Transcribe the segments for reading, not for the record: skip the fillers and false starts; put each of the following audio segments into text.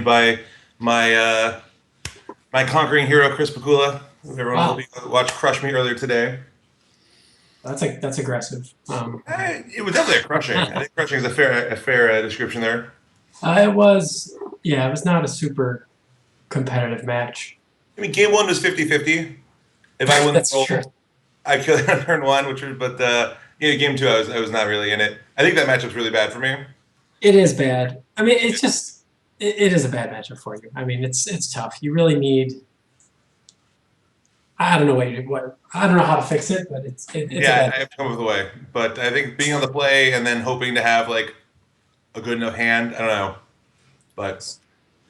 by my my conquering hero, Chris Pakula, who everyone Wow, watched crush me earlier today. that's aggressive. It was definitely a crushing. I think crushing is a fair description there. It was, yeah, it was not a super competitive match. I mean, game one was 50-50. If I win the That's true. roll, I could have earned one, but game two, I was not really in it. I think that matchup's really bad for me. It is bad. I mean, it is a bad matchup for you. I mean, it's tough. You really need. I don't know what I don't know how to fix it, but it's a Yeah, bad. I have to come up with a way. But I think being on the play and then hoping to have like a good enough hand, I don't know. But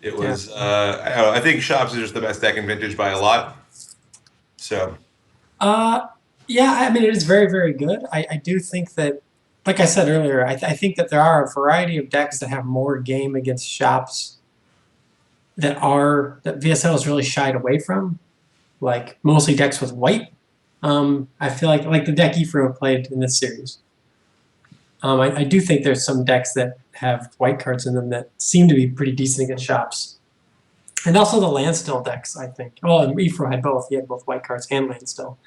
it Yeah. was, I don't know, I think Shops is just the best deck in Vintage by a lot. So, Uh, yeah. I mean, it is very good. I do think that, like I said earlier, I think that there are a variety of decks that have more game against shops that VSL has really shied away from, like mostly decks with white. I feel like the deck Ifro played in this series. I do think there's some decks that have white cards in them that seem to be pretty decent against shops. And also the landstill decks, I think. Oh, and Ifro had both. He had both white cards and landstill.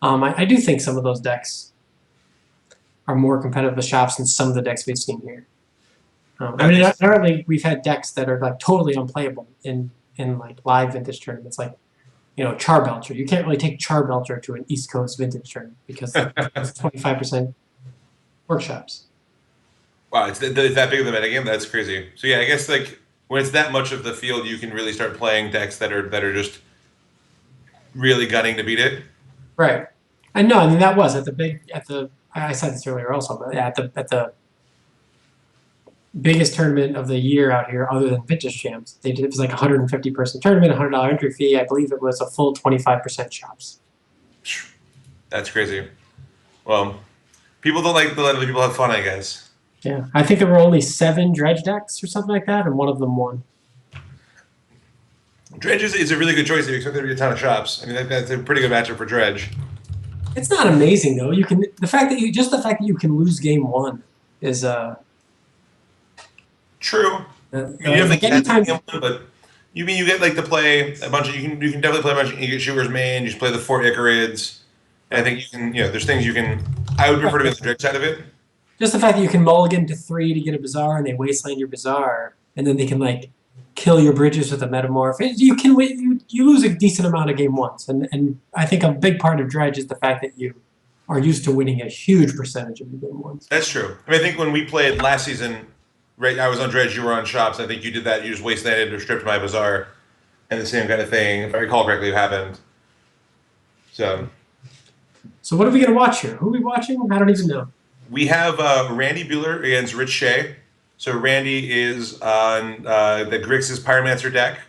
I do think some of those decks are more competitive with shops than some of the decks we've seen here. I that mean, makes apparently we've had decks that are like totally unplayable in like live vintage tournaments, like Charbelcher. You can't really take Charbelcher to an East Coast vintage tournament because it's 25% workshops. wow, it's that big of the metagame. That's crazy. So yeah, I guess like when it's that much of the field, you can really start playing decks that are just really gunning to beat it. Right. I know. I mean, that was at the. I said this earlier also, but yeah, at the biggest tournament of the year out here, other than Vintage Champs, they did it was like a 150-person tournament, $100 entry fee. I believe it was a full 25% shops. That's crazy. Well, people don't like to let other people have fun, I guess. Yeah, I think there were only 7 dredge decks or something like that, and one of them won. Dredge is a really good choice if you expect there to be a ton of shops. I mean, that's a pretty good matchup for Dredge. It's not amazing though. You can the fact that you can lose game one is True. You like definitely can't anytime. game one, but you mean you get like to play a bunch of you can definitely play a bunch of you get Shooter's Main, you just play the 4 Icarids. And I think you can there's things you can I would prefer to be on the Dredge side of it. Just the fact that you can mulligan to 3 to get a Bazaar and they wasteland your Bazaar, and then they can like kill your bridges with a Metamorph. You can win. You lose a decent amount of game ones, and I think a big part of Dredge is the fact that you are used to winning a huge percentage of your game ones. That's true. I mean, I think when we played last season, right, I was on Dredge, you were on Shops. I think you did that. You just wastelanded or stripped my Bazaar, and the same kind of thing, if I recall correctly, happened. So So what are we gonna watch here? Who are we watching? I don't even know. we have Randy Bueller against Rich Shea. So Randy is on the Grixis Pyromancer deck.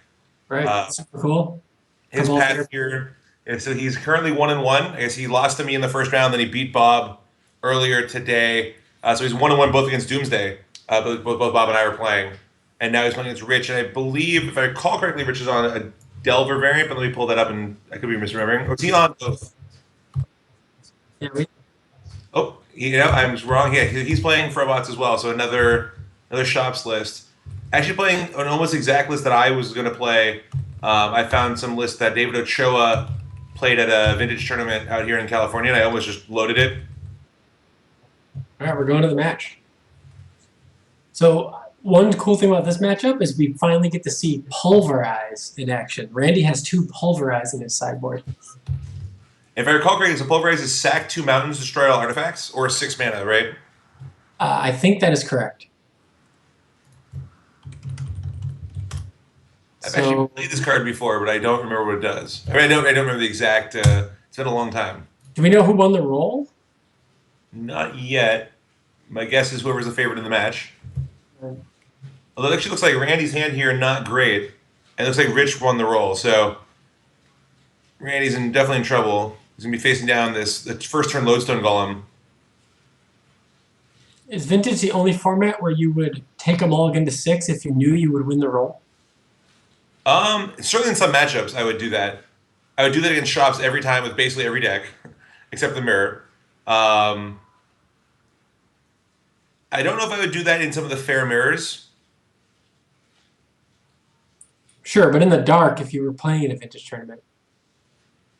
Right, Uh, super cool. his Couple path of here, and so he's currently 1-1. I guess he lost to me in the first round, then he beat Bob earlier today. So he's 1-1 both against Doomsday. Both Bob and I were playing, and now he's playing against Rich. And I believe, if I recall correctly, Rich is on a Delver variant. But let me pull that up, and I could be misremembering. Or is he on both? yeah, Oh, I'm wrong. Yeah, he's playing for robots as well. So another shops list. Actually, playing an almost exact list that I was going to play. I found some list that David Ochoa played at a vintage tournament out here in California, and I almost just loaded it. all right, we're going to the match. So one cool thing about this matchup is we finally get to see Pulverize in action. Randy has 2 Pulverize in his sideboard. If I recall correctly, so Pulverize is sack 2 mountains, destroy all artifacts, or 6 mana, right? I think that is correct. I've actually So played this card before, but I don't remember what it does. I mean, I don't remember the exact. It's been a long time. do we know who won the roll? Not yet. My guess is whoever's the favorite in the match. Although it actually looks like Randy's hand here not great. And it looks like Rich won the roll. So Randy's definitely in trouble. He's going to be facing down the first turn Lodestone Golem. Is Vintage the only format where you would take a mulligan to 6 if you knew you would win the roll? Certainly in some matchups, I would do that. I would do that against shops every time with basically every deck, except the mirror. Um, I don't know if I would do that in some of the fair mirrors. Sure, but in the dark, if you were playing in a vintage tournament,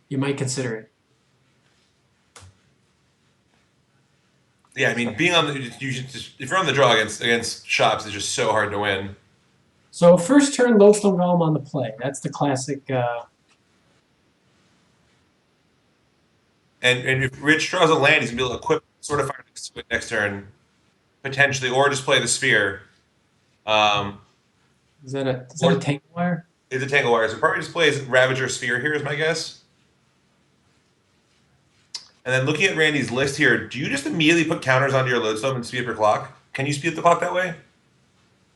you might consider it. Yeah, I mean, being on the you should just, if you're on the draw against shops, it's just so hard to win. So first turn, Lodestone Golem on the play. That's the classic. And if Rich draws a land, he's gonna be able to equip sort of fire next turn, potentially, or just play the sphere. Um, Is that a tangle wire? it's a Tangle Wire, so probably just plays Ravager Sphere here is my guess. And then looking at Randy's list here, do you just immediately put counters onto your Lodestone and speed up your clock? Can you speed up the clock that way?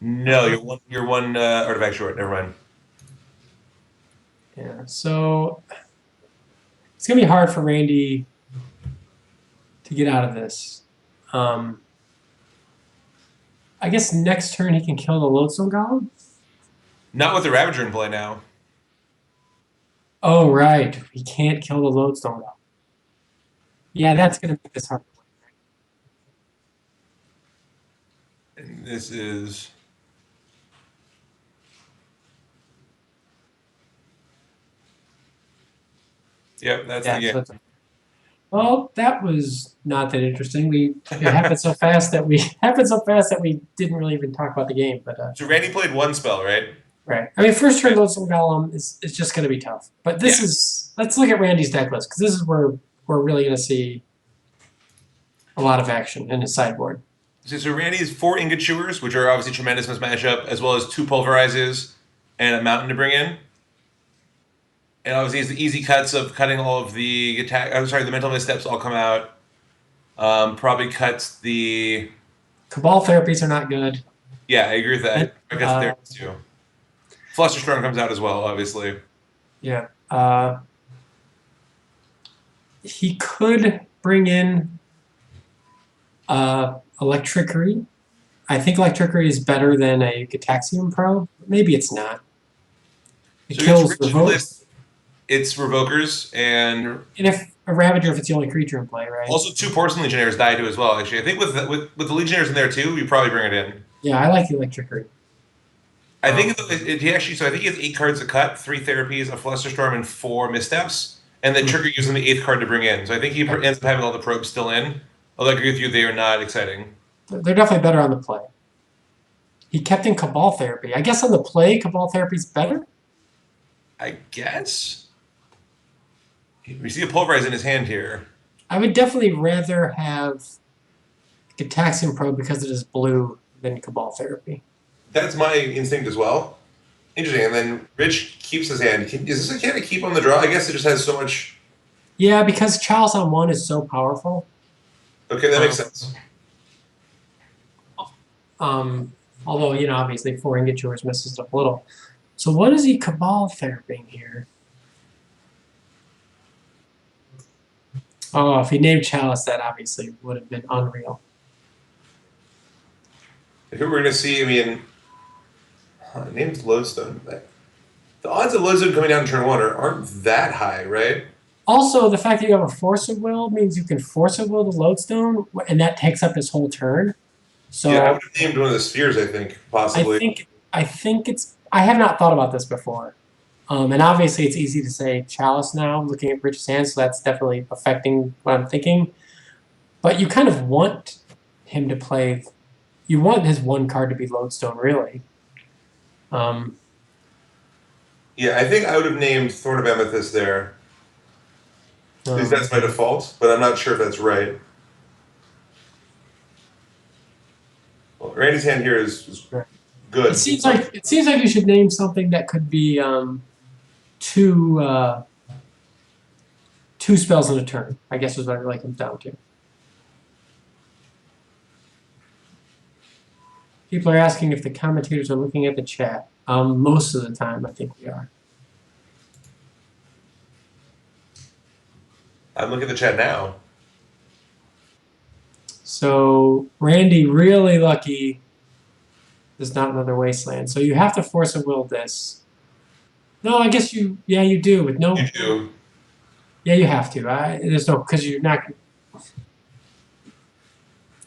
No, you're one artifact short. Never mind. Yeah. So it's gonna be hard for Randy to get out of this. I guess next turn he can kill the Lodestone Golem. Not with the Ravager in play now. Oh right, he can't kill the Lodestone Golem. Yeah, that's gonna make this hard. And this is. Yep, that's Yeah, the game. so well, that was not that interesting. It happened so fast that we happened so fast that we didn't really even talk about the game. But So Randy played one spell, right? right, I mean, first turn Lodestone Golem is just going to be tough. But this is let's look at Randy's deck list because this is where we're really going to see a lot of action in his sideboard. So Randy has 4 Ingot Chewers, which are obviously tremendous in this matchup, as well as 2 Pulverizes and a Mountain to bring in. And obviously, it's the easy cuts of cutting all of the attack. I'm sorry, the mental missteps all come out. Probably cuts the. Cabal therapies are not good. Yeah, I agree with that. I guess Uh, there too. Flusterstorm comes out as well, obviously. Yeah. He could bring in Electricity. I think Electricity is better than a Gataxium Pro. Maybe it's not. It So kills Rich's Revoke. list, it's Revokers and And if a Ravager, if it's the only creature in play, right? also 2 Porcelain Legionnaires die too as well. Actually, I think with the Legionnaires in there too, you probably bring it in. Yeah, I like the Electricity. I think he actually. So I think he has 8 cards to cut, 3 therapies, a Flusterstorm, and 4 missteps, and then Trigger gives him the 8th card to bring in. So I think he ends up having all the probes still in. Although I agree with you, they are not exciting. They're definitely better on the play. He kept in Cabal Therapy. I guess on the play, Cabal Therapy is better. I guess we see a Pulverize in his hand here. I would definitely rather have Gataxium Pro because it is blue than Cabal Therapy. That's my instinct as well. Interesting. And then Rich keeps his hand. Is this a can to keep on the draw? I guess it just has so much. Yeah, because Chalice on 1 is so powerful. Okay, that makes sense. Although, obviously 4 Ingot Chewers messes it up a little. So what is he Cabal Therapying here? Oh, if he named Chalice, that obviously would have been unreal. Here we're going to see, I mean, named Lodestone. The odds of Lodestone coming down to turn 1 aren't that high, right? Also, the fact that you have a Force of Will means you can Force of Will the Lodestone, and that takes up his whole turn. So Yeah, I would have named one of the spheres, I think, possibly. I think it's. I have not thought about this before, and obviously it's easy to say Chalice now, looking at Rich's hand, so that's definitely affecting what I'm thinking. But you kind of want him to play. You want his 1 card to be Lodestone, really. Yeah, I think I would have named Thorn of Amethyst there. Because that's my default, but I'm not sure if that's right. Well, Randy's hand here is good. It seems like you should name something that could be 2 spells in a turn. I guess is what it really comes down to. People are asking if the commentators are looking at the chat. Most of the time, I think we are. I'm looking at the chat now. So Randy, really lucky. There's not another wasteland. So you have to Force of Will this. No, I guess you. Yeah, you do. With no. You do. Yeah, you have to. There's no because you're not.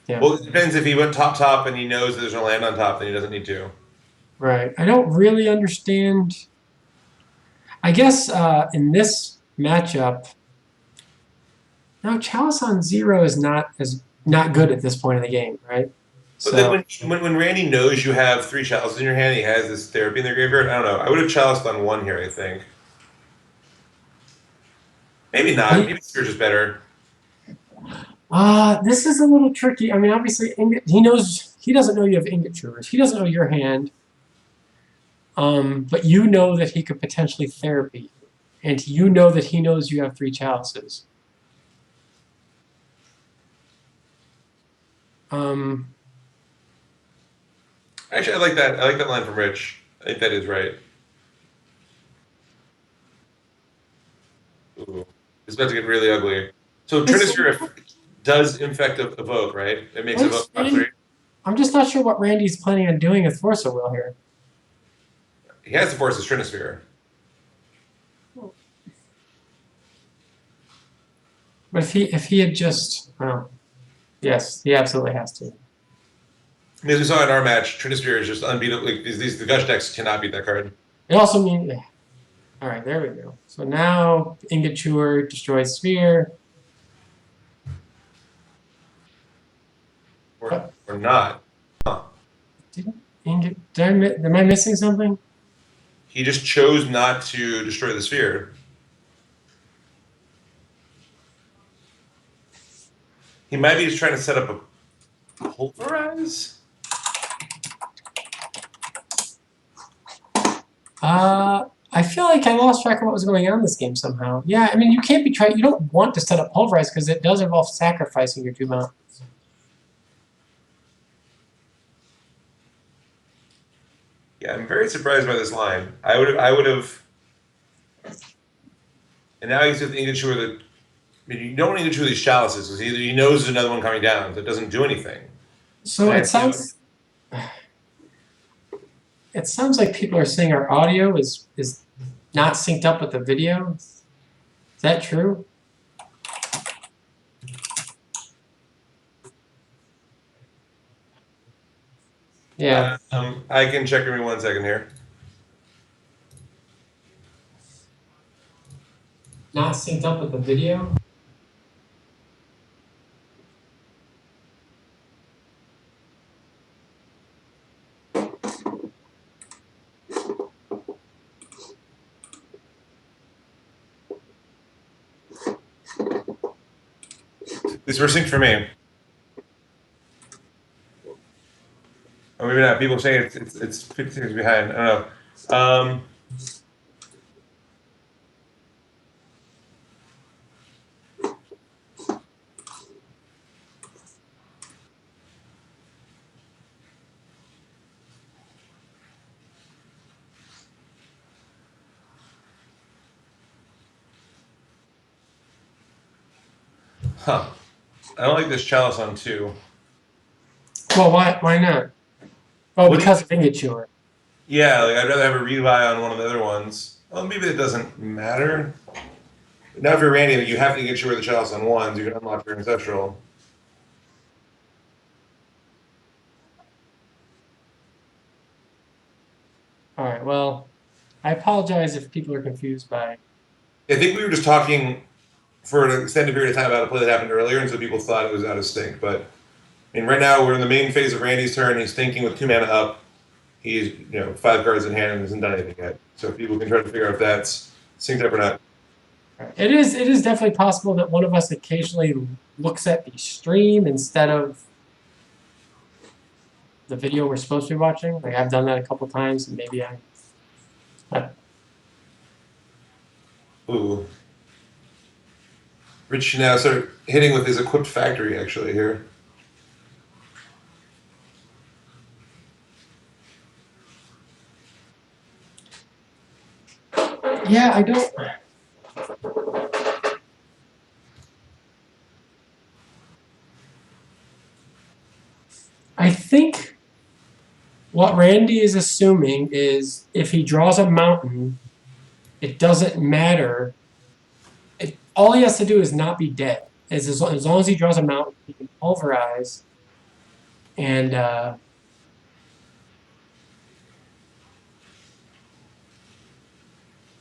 Yeah. Well, it depends if he went top and he knows there's a land on top, then he doesn't need to. Right. I don't really understand I guess in this matchup, no, Chalice on zero is not good at this point in the game, right? But then So when Randy knows you have 3 chalices in your hand, he has this therapy in the graveyard. I don't know. I would have chaliced on 1 here. I think maybe not. Maybe Sphere's just better. this is a little tricky. I mean, obviously, he doesn't know you have Ingot Chewers. He doesn't know your hand. But you know that he could potentially therapy, and you know that he knows you have 3 chalices. Um, Actually, I like that. I like that line from Rich. I think that is right. Ooh, it's about to get really ugly. So this, Trinisphere does infect Evoke, right? It makes Evoke top 3. I'm just not sure what Randy's planning on doing with Force of Will here. He has to force his Trinisphere. But if he had just, oh, yes, he absolutely has to. I mean, as we saw in our match, Trinisphere is just unbeatable. Like, the Gush decks cannot beat that card. It also means, all right, there we go. So now Ingot Chewer destroys Sphere. Or not. Huh. Didn't Ingot? Am I missing something? He just chose not to destroy the sphere. He might be just trying to set up a pulverize. I feel like I lost track of what was going on in this game somehow. Yeah, I mean, you can't be trying. You don't want to set up Pulverize because it does involve sacrificing your 2 mountains. Yeah, I'm very surprised by this line. I would have. And now he's with English with the. I mean, you don't need to chew these chalices because he knows there's another one coming down, so it doesn't do anything. So it sounds like people are saying our audio is not synced up with the video. Is that true? Yeah. I can check. Give me 1 second here. Not synced up with the video? These were synced for me. Or maybe not. People saying it's 50 seconds behind. I don't know. Huh. I don't like this chalice on 2. Well, why not? Oh, because of Ingot Chewer. Yeah, like I'd rather have a rebuy on one of the other ones. Well, maybe it doesn't matter. Now, if you're Randy, you have to get sure the chalice on 1s. You can unlock your ancestral. All right. Well, I apologize if people are confused by. I think we were just talking for an extended period of time about a play that happened earlier, and so people thought it was out of sync. But I mean, right now we're in the main phase of Randy's turn. He's thinking with 2 mana up. He's 5 cards in hand and hasn't done anything yet. So people can try to figure out if that's synced up or not. It is definitely possible that one of us occasionally looks at the stream instead of the video we're supposed to be watching. Like I've done that a couple times, and maybe Ooh. Rich now start hitting with his equipped factory actually here. yeah, I don't. I think what Randy is assuming is if he draws a mountain, it doesn't matter. All he has to do is not be dead. As long as he draws a mountain, he can pulverize. And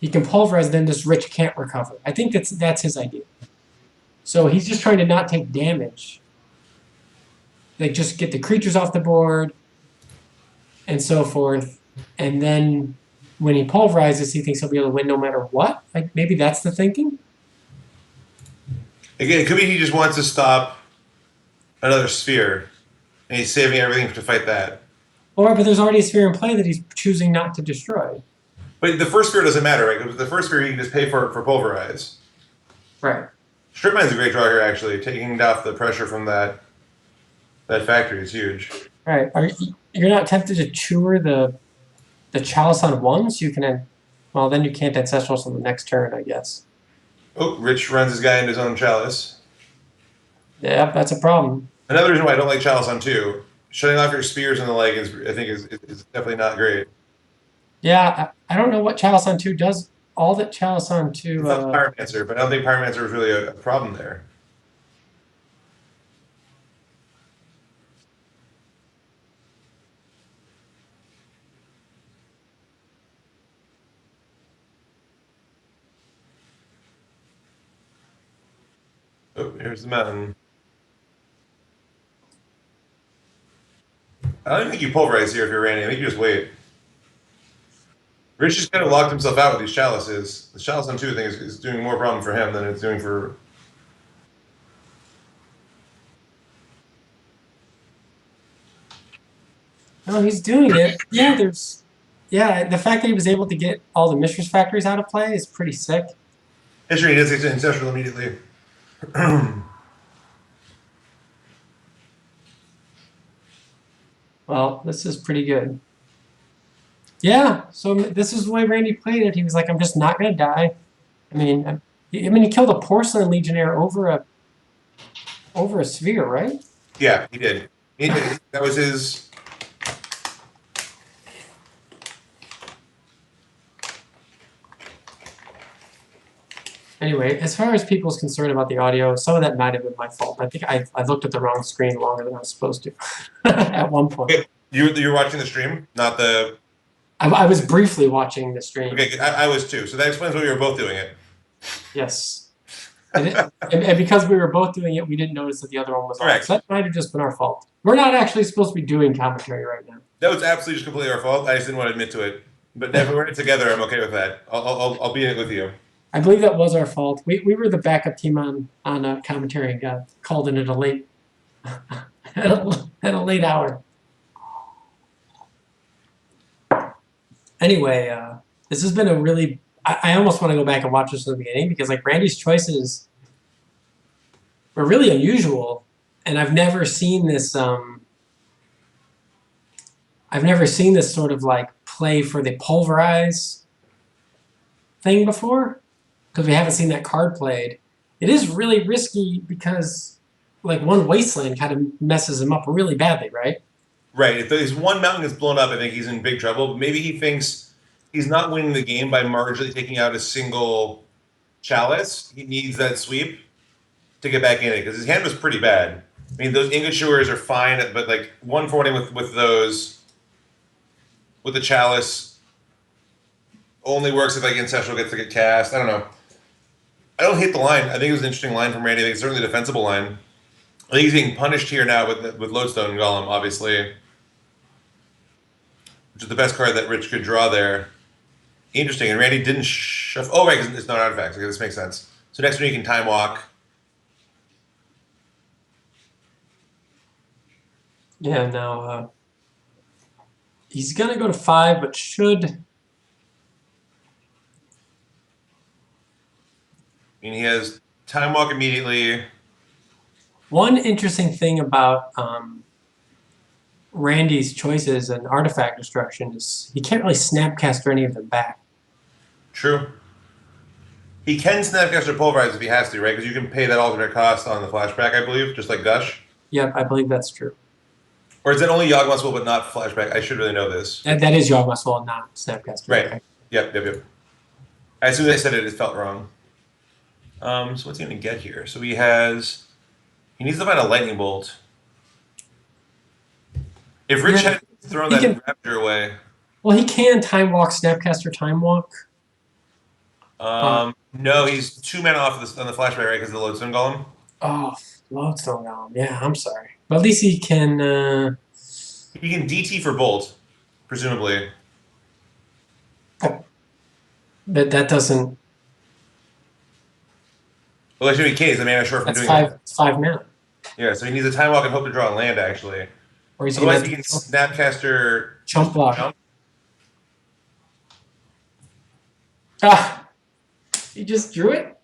he can pulverize, then this Rich can't recover. I think that's his idea. So he's just trying to not take damage. Like just get the creatures off the board and so forth. And then when he pulverizes, he thinks he'll be able to win no matter what. Like maybe that's the thinking. Again, it could be he just wants to stop another sphere, and he's saving everything to fight that. But there's already a sphere in play that he's choosing not to destroy. But the first sphere doesn't matter, right? Because the first sphere he can just pay for pulverize. Right. Strip mine's a great draw here, actually. Taking off the pressure from that factory is huge. Right. You're not tempted to chewer the chalice on ones? You can, well, then you can't Ancestrals on the next turn, I guess. Oh, Rich runs his guy into his own chalice. Yeah, that's a problem. Another reason why I don't like chalice on 2. Shutting off your spears and the leg is definitely not great. Yeah, I don't know what Chalice on 2 does. All that Chalice on 2... It's not Pyromancer, but I don't think Pyromancer was really a problem there. Oh, here's the mountain. I don't even think you pulverize here if you're Randy. I think you just wait. Rich just kind of locked himself out with these chalices. The chalice on 2 thing is doing more problem for him than it's doing for... No, he's doing it. Yeah, the fact that he was able to get all the Mistress Factories out of play is pretty sick. History, he does get to Ancestral immediately. Well, this is pretty good. Yeah, so this is the way Randy played it. He was like, I'm just not going to die. I mean, he killed a Porcelain Legionnaire over a sphere, right? Yeah, he did. That was his... Anyway, as far as people's concerned about the audio, some of that might have been my fault. I think I looked at the wrong screen longer than I was supposed to at one point. Okay. You're watching the stream, not the... I was briefly watching the stream. Okay, I was too. So that explains why we were both doing it. Yes. And because we were both doing it, we didn't notice that the other one was on. So that might have just been our fault. We're not actually supposed to be doing commentary right now. That was absolutely just completely our fault. I just didn't want to admit to it. But if we're in it together, I'm okay with that. I'll be in it with you. I believe that was our fault. We were the backup team on commentary and got called in at a late at a late hour. Anyway, this has been a really... I almost want to go back and watch this from the beginning because like Randy's choices were really unusual, and I've never seen this. I've never seen this sort of like play for the pulverize thing before because we haven't seen that card played. It is really risky because like one wasteland kind of messes him up really badly, right? Right. If his one mountain gets blown up, I think he's in big trouble. Maybe he thinks he's not winning the game by marginally taking out a single chalice. He needs that sweep to get back in it because his hand was pretty bad. I mean, those ingot chewers are fine, but like 140 with those, with the chalice, only works if like Ancestral gets to get cast. I don't know. I don't hate the line. I think it was an interesting line from Randy. I think it's certainly a defensible line. I think he's being punished here now with Lodestone Golem, obviously, which is the best card that Rich could draw there. Interesting. And Randy didn't shuffle. Oh, right, because it's not artifacts. Okay, this makes sense. So next one you can time walk. Yeah, now he's going to go to 5, but should... I mean, he has time walk immediately. One interesting thing about Randy's choices and artifact destruction is he can't really snapcaster any of them back. True. He can snapcast or pulverize if he has to, right? Because you can pay that alternate cost on the flashback, I believe, just like Gush. Yep, I believe that's true. Or is it only Yawgmoth's but not flashback? I should really know this. That is Yawgmoth's and not snapcaster. Right. Okay. Yep. As soon as I said it, it felt wrong. So what's he going to get here? So he needs to find a lightning bolt. If Rich had thrown that raptor away. Well, he can time walk, snapcaster, time walk. No, he's 2 mana off of on the flashback, right? Because of the Lodestone Golem. Oh, Lodestone Golem. Yeah, I'm sorry. But at least he can. He can DT for Bolt, presumably. That doesn't. Well, actually, he can. He's a mana short from That's doing five. that. It's 5 mana. Yeah, so he needs a Time Walk and hope to draw a land, actually. Or he's gonna Otherwise, have he can to Snapcaster chump block. jump. Ah, he just drew it.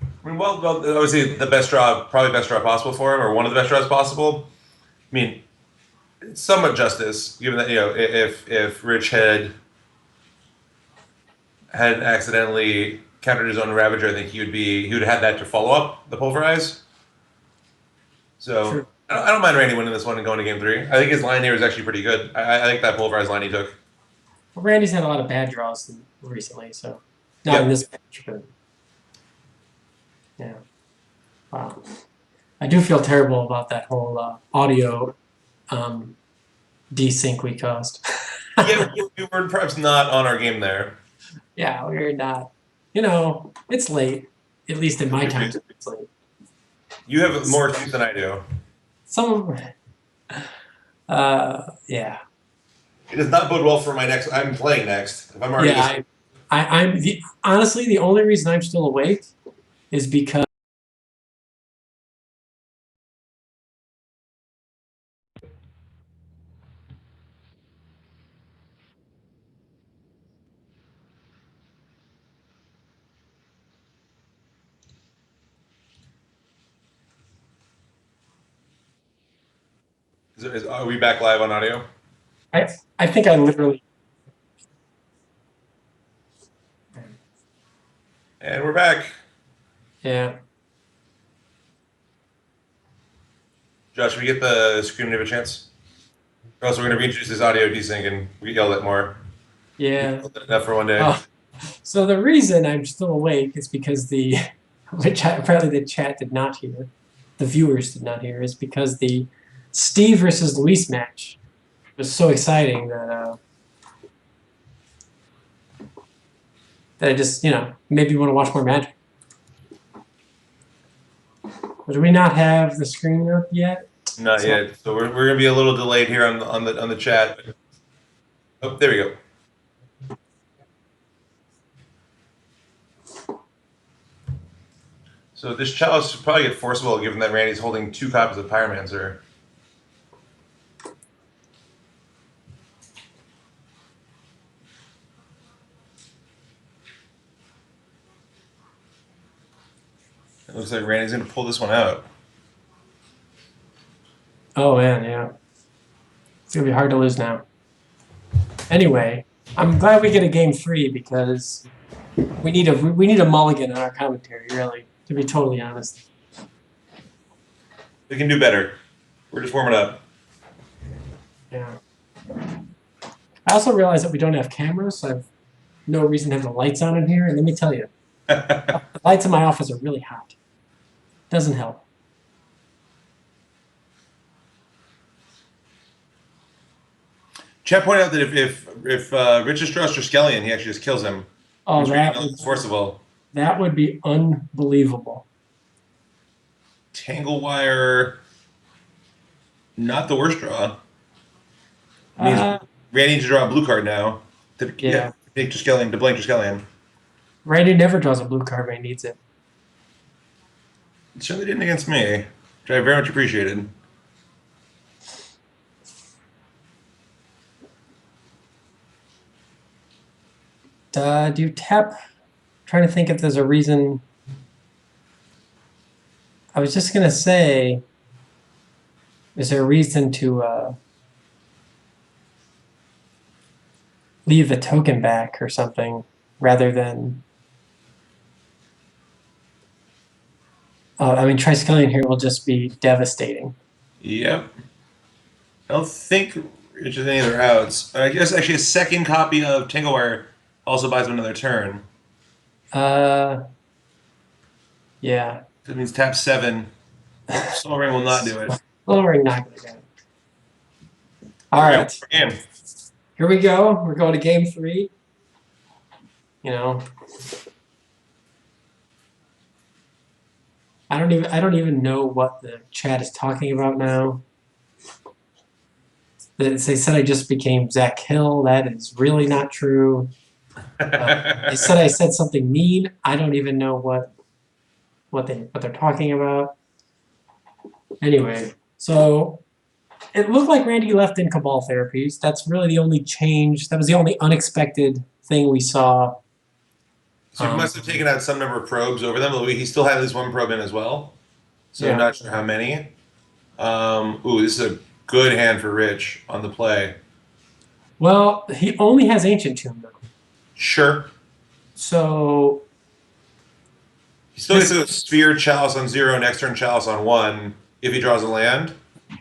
I mean, well, obviously the best draw, probably best draw possible for him, or one of the best draws possible. I mean, it's somewhat justice, given that if Rich had accidentally countered his own Ravager, I think he would have had that to follow up the Pulverize. So True. I don't mind Randy winning this one and going to game 3. I think his line here is actually pretty good. I think that Pulverize line he took. Well, Randy's had a lot of bad draws recently, so not Yep. in this match, but yeah. Wow. I do feel terrible about that whole audio desync we caused. Yeah, we were perhaps not on our game there. Yeah, we're not. You know, it's late. At least in my time, it's late. You have more excuse than I do. Some, yeah, It does not bode well for my next. I'm playing next. If I'm already. yeah. I'm honestly the only reason I'm still awake is because. Are we back live on audio? I think I literally. And we're back. Yeah. Josh, we get the screen when you have a chance? Or else we're going to reintroduce this audio desync and we yell it more. Yeah. Enough for one day. Oh, so the reason I'm still awake is because which apparently the chat did not hear, the viewers did not hear, is because the Steve versus Luis match was so exciting that I just, maybe want to watch more Magic. But do we not have the screen up yet? Not yet. So we're going to be a little delayed here on the chat. Oh, there we go. So this chalice should probably get forcible given that Randy's holding 2 copies of Pyromancer. It looks like Randy's going to pull this one out. Oh man, yeah. It's gonna be hard to lose now. Anyway, I'm glad we get a game 3 because we need a mulligan on our commentary, really, to be totally honest. We can do better. We're just warming up. Yeah. I also realize that we don't have cameras, so I have no reason to have the lights on in here. And let me tell you, the lights in my office are really hot. Doesn't help. Chat pointed out that if Rich is Strauss or Skellion, he actually just kills him. Oh, It's forcible. That would be unbelievable. Tangle Wire, not the worst draw. Means Randy needs to draw a blue card now. To blank Triskelion. Randy never draws a blue card when he needs it. It certainly didn't against me, which I very much appreciated. Do you tap? Trying to think if there's a reason. I was just gonna say, is there a reason to leave a token back or something rather than? I mean, Triskelion here will just be devastating. Yep. I don't think Rich has any other outs. I guess actually a second copy of Tangle Wire also buys him another turn. Yeah. That means tap 7. Soul Ring will not do it. Soul Ring not gonna do it. All Yeah, right. game. Here we go. We're going to game 3. You know, I don't even know what the chat is talking about now. They said I just became Zach Hill. That is really not true. They said I said something mean. I don't even know what they're talking about. Anyway, so it looked like Randy left in Cabal therapies. That's really the only change. That was the only unexpected thing we saw. So he must have taken out some number of probes over them. He still had at least one probe in as well. So I'm Yeah. not sure how many. Ooh, this is a good hand for Rich on the play. Well, he only has Ancient Tomb though. Sure. So He still gets to go Sphere Chalice on 0, next turn Chalice on 1 if he draws a land.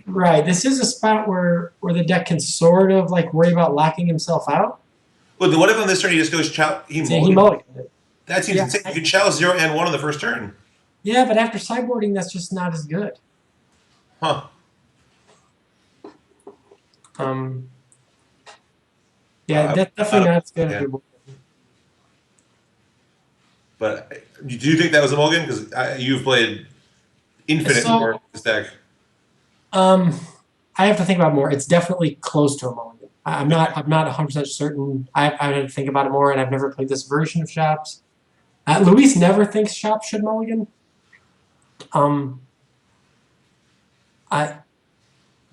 right, this is a spot where the deck can sort of like worry about locking himself out. Well, what if on this turn he just goes he See, he mulligans? mulliganed it. That seems Yeah, insane. You could Chalice 0 and 1 on the first turn. yeah, but after sideboarding, that's just not as good. Huh. Yeah, that's definitely not as good. Yeah. But do you think that was a mulligan? Because you've played infinite more of this deck. I have to think about it more. It's definitely close to a mulligan. I'm not 100% certain. I had to think about it more, and I've never played this version of Shops. Luis never thinks Shops should mulligan.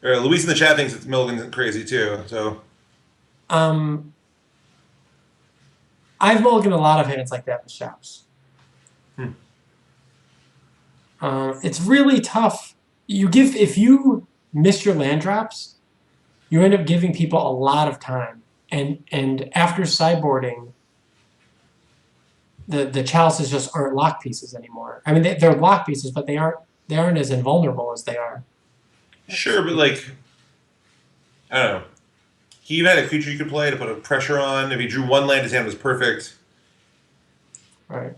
Luis in the chat thinks it's mulligan's crazy too. So I've mulliganed a lot of hands like that with Shops. It's really tough. If you miss your land drops, you end up giving people a lot of time. And after sideboarding, the chalices just aren't lock pieces anymore. I mean, they're lock pieces, but they aren't as invulnerable as they are. Sure, but like, I don't know. He even had a creature you could play to put a pressure on. If he drew one land, his hand was perfect. Right.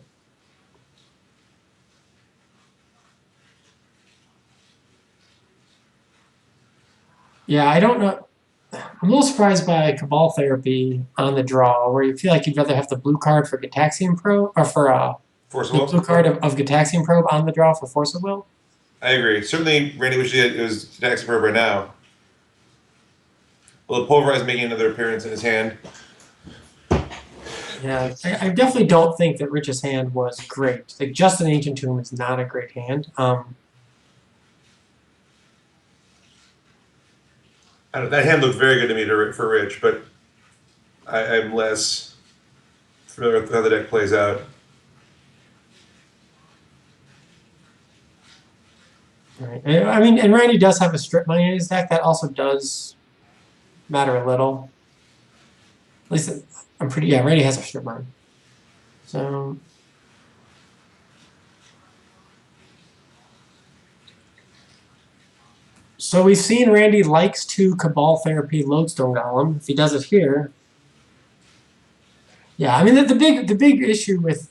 Yeah, I don't know. I'm a little surprised by Cabal Therapy on the draw, where you feel like you'd rather have the blue card for Gitaxian Probe, or for Force of the Will. blue card of Gitaxian Probe on the draw for Force of Will. I agree. Certainly, Randy wishes it was Gitaxian Probe right now. Well, the Pulverize making another appearance in his hand. Yeah, I definitely don't think that Rich's hand was great. Like, just an Ancient Tomb is not a great hand. That hand looked very good to me for Rich, but I'm less familiar with how the deck plays out. Right. I mean, and Randy does have a strip mine in his deck. That also does matter a little. At least I'm pretty. Yeah, Randy has a strip mine. So we've seen Randy likes to Cabal Therapy Lodestone Golem. If he does it here, yeah. I mean, the big issue with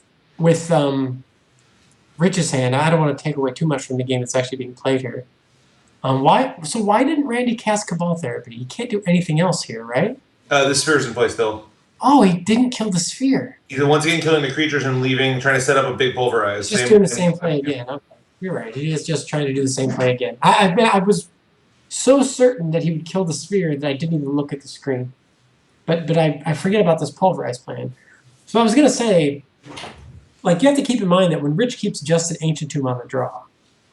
Rich's hand. I don't want to take away too much from the game that's actually being played here. Why didn't Randy cast Cabal Therapy? He can't do anything else here, right? The Sphere's in play still. Oh, he didn't kill the Sphere. He's once again killing the creatures and leaving, trying to set up a big Pulverize. Just doing the same play again. Okay, you're right. He is just trying to do the same play again. I was so certain that he would kill the Sphere that I didn't even look at the screen. But I forget about this Pulverize plan. So I was gonna say, like, you have to keep in mind that when Rich keeps just an Ancient Tomb on the draw,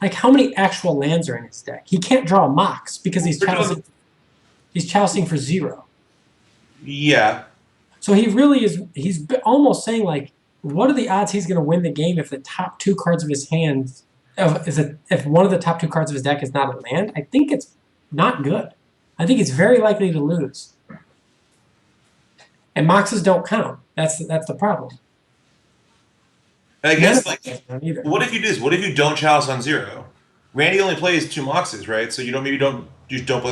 like, how many actual lands are in his deck? He can't draw Mox because he's chaliceing for 0. Yeah. So he really is. He's almost saying, like, what are the odds he's going to win the game if the top 2 cards of his hand, if one of the top 2 cards of his deck is not a land? I think it's not good. I think he's very likely to lose. And Moxes don't count. That's the problem. And I guess, like, what if you do this? What if you don't Chalice on 0? Randy only plays 2 Moxes, right? So you don't play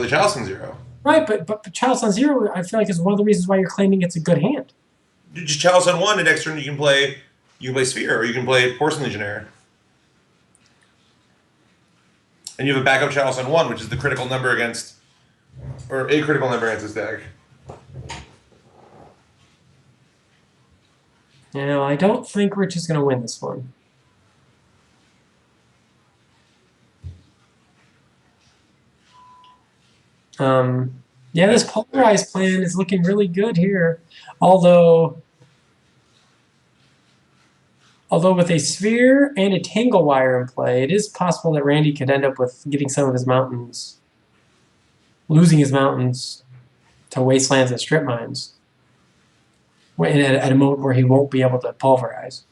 the Chalice on 0. Right, but Chalice on 0, I feel like, is one of the reasons why you're claiming it's a good hand. Just Chalice on 1, and next turn you can play Sphere, or you can play Porcelain Legionnaire. And you have a backup Chalice on 1, which is the critical number against or a critical number against this deck. I don't think Rich is going to win this one. Yeah, this polarized plan is looking really good here. Although with a sphere and a tangle wire in play, it is possible that Randy could end up with getting some of his mountains, losing his mountains to wastelands and strip mines at a moment where he won't be able to pulverize.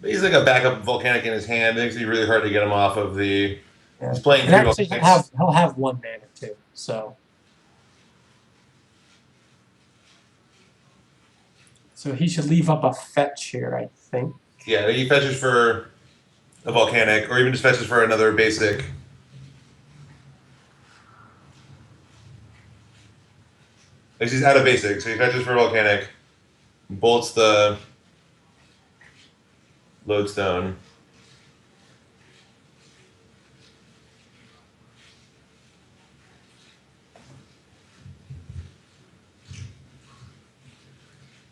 He's like a backup volcanic in his hand. It makes it really hard to get him off of the. Yeah. He's playing And three actually, volcanics. he'll have one mana too. So he should leave up a fetch here, I think. Yeah, he fetches for a volcanic, or even just fetches for another basic. He's out of basic, so he fetches for a volcanic, bolts the lodestone.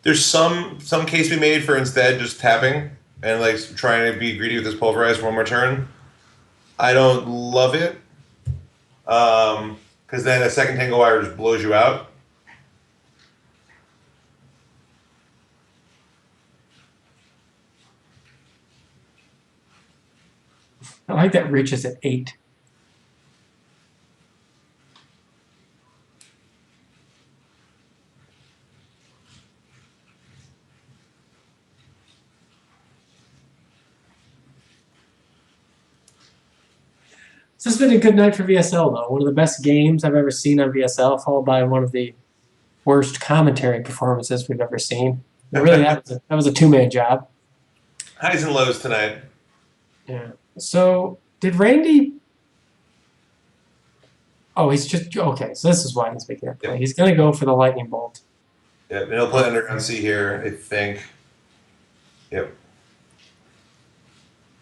There's some case we made for instead just tapping and like trying to be greedy with this pulverize for one more turn. I don't love it, because then a second tangle wire just blows you out. I like that Rich is at 8. This has been a good night for VSL, though. One of the best games I've ever seen on VSL, followed by one of the worst commentary performances we've ever seen. Really, that was a two-man job. Highs and lows tonight. Yeah. So, did Randy... Oh, he's just... Okay, so this is why he's making that play. Yep. He's going to go for the lightning bolt. Yep, and he'll play Underground Sea here, I think. Yep.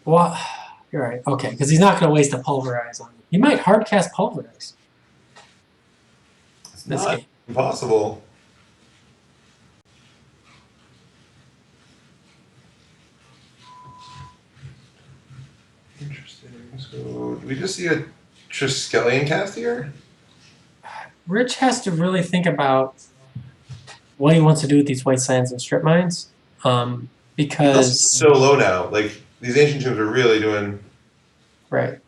Well, you're right. Okay, because he's not going to waste a pulverize on it. He might hardcast pulverize. It's This not game. impossible. Interesting. So, do we just see a Triskelion cast here? Rich has to really think about what he wants to do with these wastelands and strip mines, because It's so low now. Like these ancient tombs are really doing. right.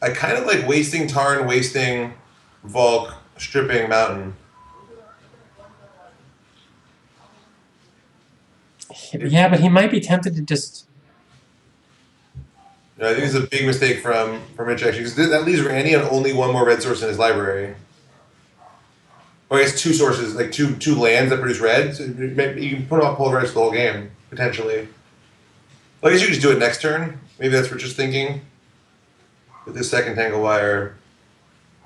I kind of like wasting Tarn, wasting Volk, stripping Mountain. Yeah, but he might be tempted to just. I think it's a big mistake from Rich actually, because that leaves Randy on only one more red source in his library. Or I guess two sources, like two lands that produce red. So you can put off pulverize the whole game potentially. Well, I guess you could just do it next turn. Maybe that's what Rich is thinking. With this second tangle wire.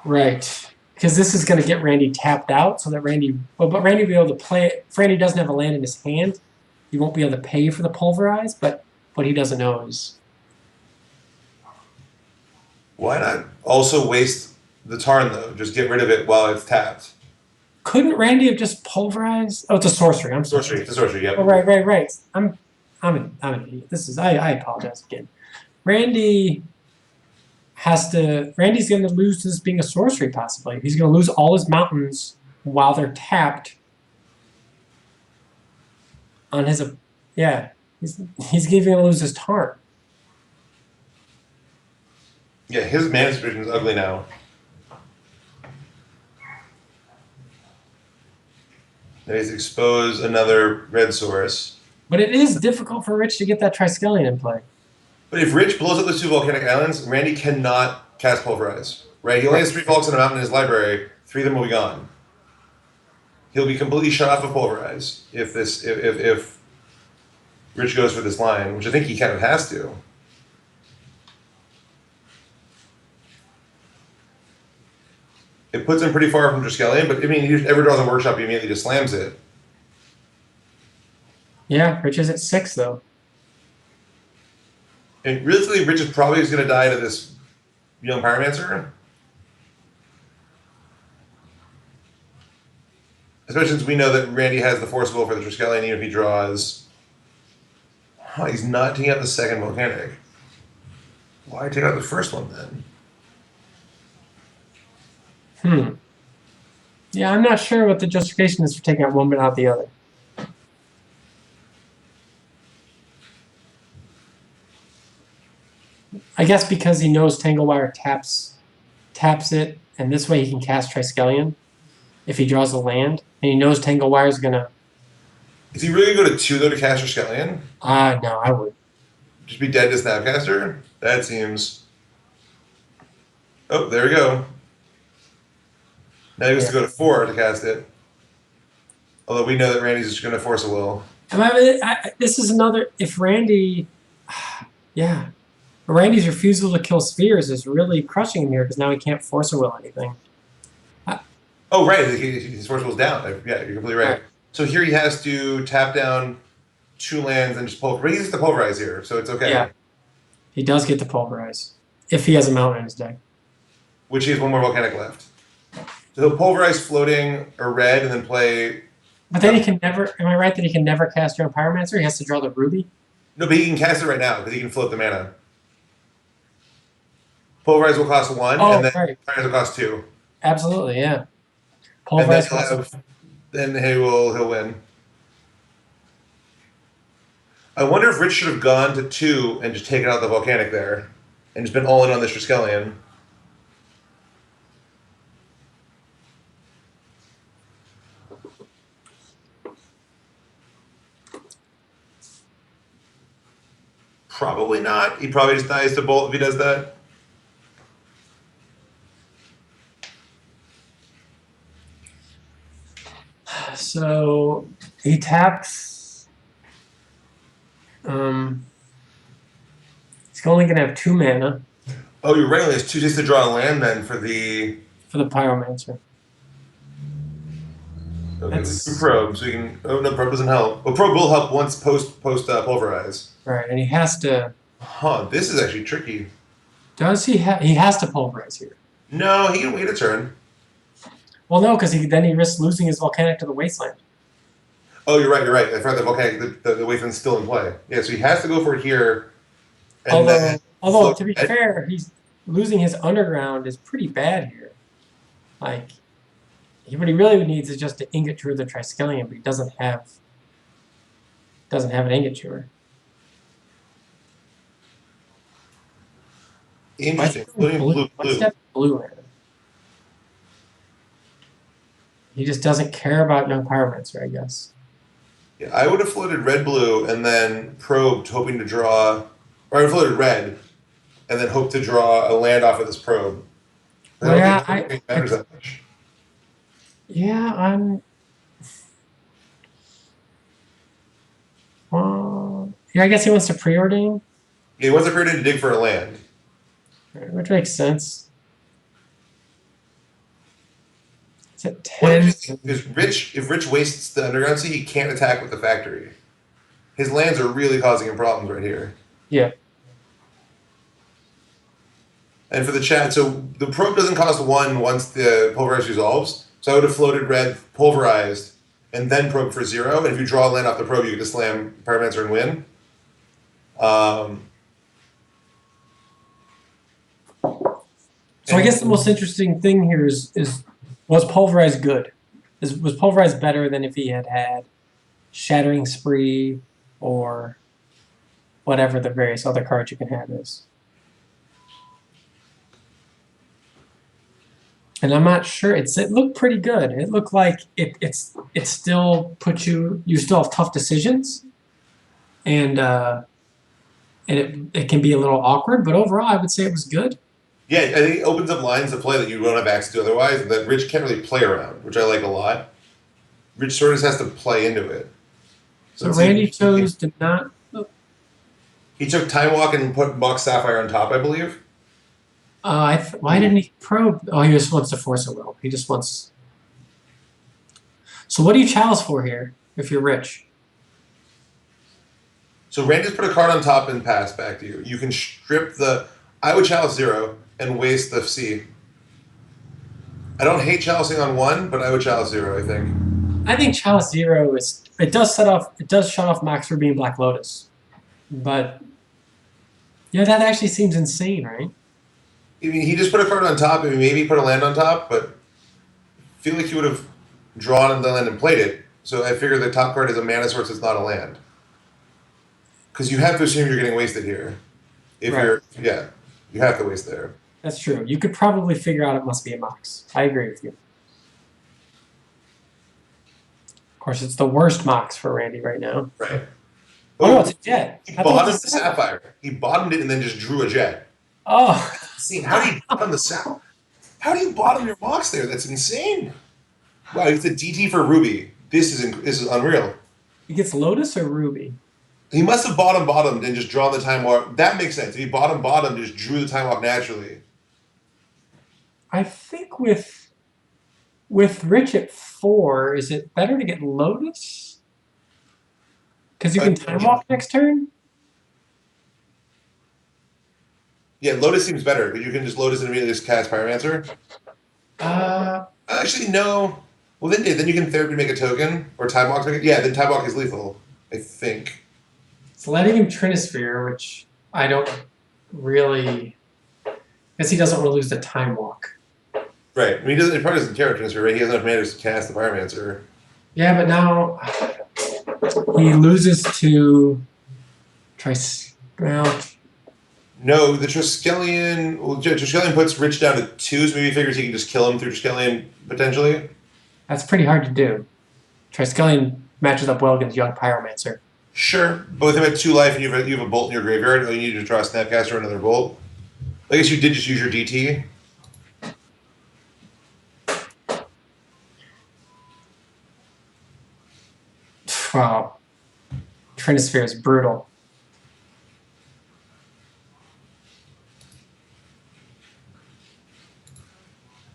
Right. Because this is going to get Randy tapped out, so that Randy. Well, but Randy will be able to play. If Randy doesn't have a land in his hand, he won't be able to pay for the pulverize. But what he doesn't know is. Why not also waste the Tarn though? Just get rid of it while it's tapped. Couldn't Randy have just pulverized? Oh, it's a sorcery. I'm sorry. Sorcery, it's a sorcery, yep. Oh, right. I'm an idiot. This is. I apologize again. Randy's going to lose this being a sorcery, possibly. He's going to lose all his mountains while they're tapped on his... Yeah, he's going to lose his Tarn. Yeah, his mana situation is ugly now. Now he's exposed another red source. But it is difficult for Rich to get that Triskelion in play. But if Rich blows up those two volcanic islands, Randy cannot cast Pulverize. Right? He only has 3 Volks on a mountain in his library. 3 of them will be gone. He'll be completely shut off of Pulverize if Rich goes for this line, which I think he kind of has to. It puts him pretty far from Triskelion, but I mean, he just ever draws a workshop, he immediately just slams it. Yeah, Rich is at 6, though. And realistically, Rich is probably going to die to this Young Pyromancer. Especially since we know that Randy has the Force Will for the Triskelion, even if he draws. Oh, he's not taking out the second Volcanic. Why take out the first one then? Yeah, I'm not sure what the justification is for taking out one but not the other. I guess because he knows Tanglewire taps it, and this way he can cast Triskelion if he draws a land, and he knows Tanglewire is gonna. Is he really going to go to 2 though to cast Triskelion? No, I would. Just be dead to Snapcaster? That seems. Oh, there we go. Now he has to go to 4 to cast it. Although we know that Randy's just going to force a will. This is another. If Randy, yeah, Randy's refusal to kill spheres is really crushing him here because now he can't force a will anything. Oh, right. His force will's down. Yeah, you're completely right. So here he has to tap down 2 lands and just pulverize. He gets to pulverize here, so it's okay. Yeah, he does get to pulverize if he has a mountain in his deck. Which he has 1 more Volcanic left. So he'll pulverize floating or red and then play. But then he can never. Am I right that he can never cast Young Pyromancer? He has to draw the ruby. No, but he can cast it right now because he can float the mana. Pulverize will cost 1, and then Pyromancer will cost 2. Absolutely, yeah. Pulverize then he'll win. I wonder if Rich should have gone to 2 and just taken out the Volcanic there, and just been all in on this Triskelion. Probably not. He probably just dies to bolt if he does that. So he taps. He's only going to have 2 mana. Oh, you're right. He has 2 just to draw a land then for the Pyromancer. Okay, let's probe so you can. Oh no, probe doesn't help. Well, probe will help once post pulverize. Right, and he has to. Huh, this is actually tricky. Does he have? He has to pulverize here. No, he can wait a turn. Well, no, because then he risks losing his Volcanic to the Wasteland. Oh, you're right. I forgot the Volcanic. The Wasteland's still in play. Yeah, so he has to go for it here. Although to be fair, he's losing his Underground is pretty bad here. Like, what he really needs is just to Ingot Chewer the Triskelion, but he doesn't have an Ingot Chewer. Interesting. Blue. He just doesn't care about Young Pyromancer, I guess. Yeah, I would have floated red-blue and then probed, hoping to draw. Or I would have floated red and then hoped to draw a land off of this probe. I don't think it matters that much. Yeah, I guess he wants to preordain. Yeah, he wants to preordain to dig for a land. Right, which makes sense. It's at 10. If Rich wastes the Underground Sea, he can't attack with the factory. His lands are really causing him problems right here. Yeah. And for the chat, so the probe doesn't cost 1 once the pulverize resolves. So I would have floated red, pulverized, and then probe for 0. And if you draw a land off the probe, you get to slam Pyromancer and win. So I guess the most interesting thing here is was Pulverize good? Was Pulverize better than if he had Shattering Spree or whatever the various other cards you can have is? And I'm not sure. It looked pretty good. It looked like it still puts you still have tough decisions, and it can be a little awkward. But overall, I would say it was good. Yeah, I think it opens up lines of play that you won't have access to otherwise, and that Rich can't really play around, which I like a lot. Rich sort of has to play into it. So Randy chose to not. He took Time Walk and put Box Sapphire on top, I believe. Why didn't he probe? Oh, he just wants to force a will. He just wants. So what do you chalice for here if you're Rich? So Randy's put a card on top and pass back to you. You can strip the. I would chalice 0. and waste the C. I don't hate chalicing on 1, but I would chalice 0, I think. I think Chalice Zero is it does shut off Max Ruby and Black Lotus, but yeah, that actually seems insane, right? I mean, he just put a card on top, and maybe put a land on top, but I feel like he would have drawn the land and played it. So I figure the top card is a mana source that's not a land. Because you have to assume you're getting wasted here. If Right. you have to waste there. That's true. You could probably figure out it must be a Mox. I agree with you. Of course, it's the worst Mox for Randy right now. Right. Oh, no, it's a Jet. He I thought bottomed it's the a Sapphire. Sapphire. He bottomed it and then just drew a Jet. Oh, See, how do you bottom the Sapphire? How do you bottom your box there? That's insane. Wow, it's a DT for Ruby. This is unreal. he gets Lotus or Ruby? He must have bottomed and just drawn the time walk. That makes sense. If he bottomed, just drew the time walk naturally. I think with Rich at 4, is it better to get Lotus? Because you can time walk next turn. Yeah, Lotus seems better, but you can just Lotus and immediately just cast Pyromancer. Actually, no. Well, then you can therapy make a token or time walk. Yeah, then time walk is lethal. I think. It's letting him Trinisphere, which I don't really. I guess he doesn't want to lose the time walk. Right. I mean, he probably doesn't care about Trinisphere, right? He has enough mana to cast the Pyromancer. Yeah, but now he loses to well, No, the Triskelion. Well, Triskelion puts Rich down to 2, so maybe he figures he can just kill him through Triskelion potentially. that's pretty hard to do. Triskelion matches up well against Young Pyromancer. Sure. Both of them at 2 life, and you have a bolt in your graveyard. All you need to draw a Snapcaster or another bolt. I guess you did just use your DT. Wow. Trinisphere is brutal.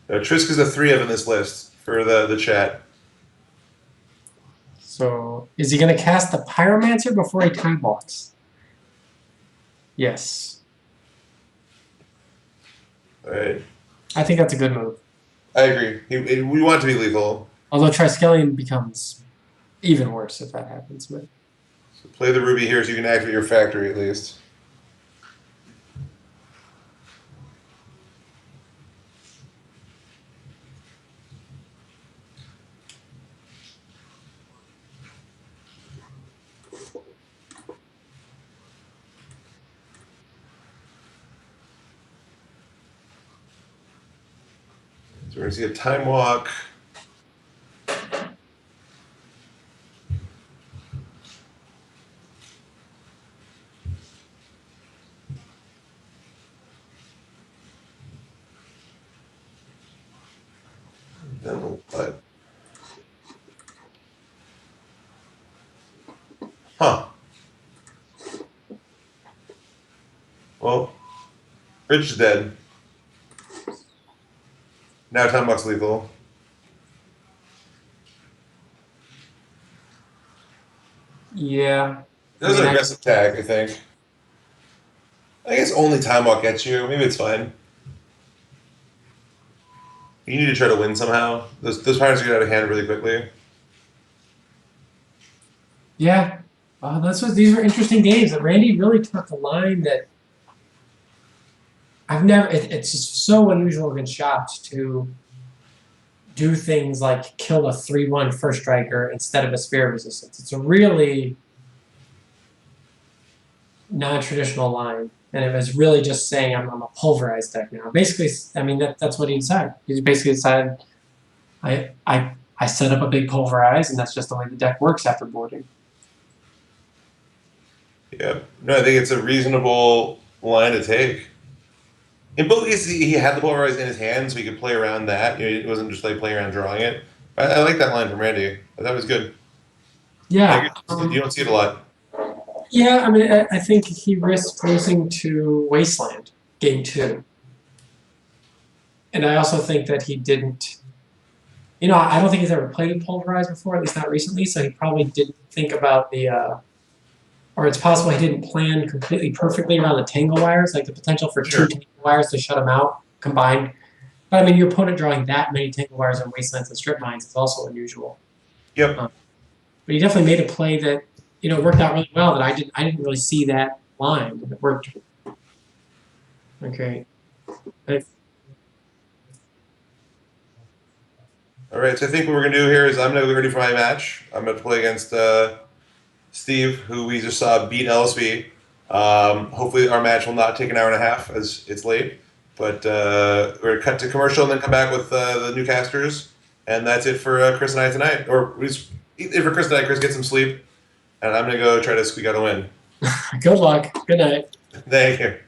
Trisk is a 3 of in this list for the chat. So, is he going to cast the Pyromancer before he time walks? Yes. All right. I think that's a good move. I agree. We want it to be lethal. Although Triskelion becomes even worse if that happens. But So play the Ruby here so you can activate your factory at least. So we're going to see a time walk. Then what? Huh. Well, Rich is dead. Now time walk's lethal. yeah, That was I mean, an aggressive tag, I think. I guess only time walk gets you. Maybe it's fine. You need to try to win somehow. Those pirates get out of hand really quickly. yeah. These were interesting games. And Randy really took a line that I've never. It's just so unusual against shops to do things like kill a 3/1 first striker instead of a sphere resistance. It's a really non-traditional line, and it was really just saying I'm a pulverized deck now. Basically, I mean that's what he decided. He basically decided I set up a big pulverize, and that's just the way the deck works after boarding. Yeah. No, I think it's a reasonable line to take. In both cases, he had the pulverize in his hand, so he could play around that. You know, it wasn't just like playing around drawing it. I like that line from Randy. That was good. Yeah. You don't see it a lot. Yeah, I mean, I think he risked losing to Wasteland game 2. And I also think that he didn't. I don't think he's ever played a Pulverize before, at least not recently, so he probably didn't think about the Or it's possible he didn't plan completely perfectly around the tangle wires, like the potential for Sure. two tangle wires to shut him out combined. But I mean, your opponent drawing that many tangle wires on wastelands and strip mines is also unusual. Yep. But he definitely made a play that worked out really well. That I didn't really see that line. It worked. Okay. All right, so I think what we're gonna do here is I'm gonna be ready for my match. I'm gonna play against Steve, who we just saw beat LSB. Hopefully, our match will not take an hour and a half, as it's late. But we're gonna cut to commercial and then come back with the new casters, and that's it for Chris and I tonight. Or it for Chris tonight. Chris, get some sleep, and I'm gonna go try to squeak out a win. Good luck. Good night. Thank you.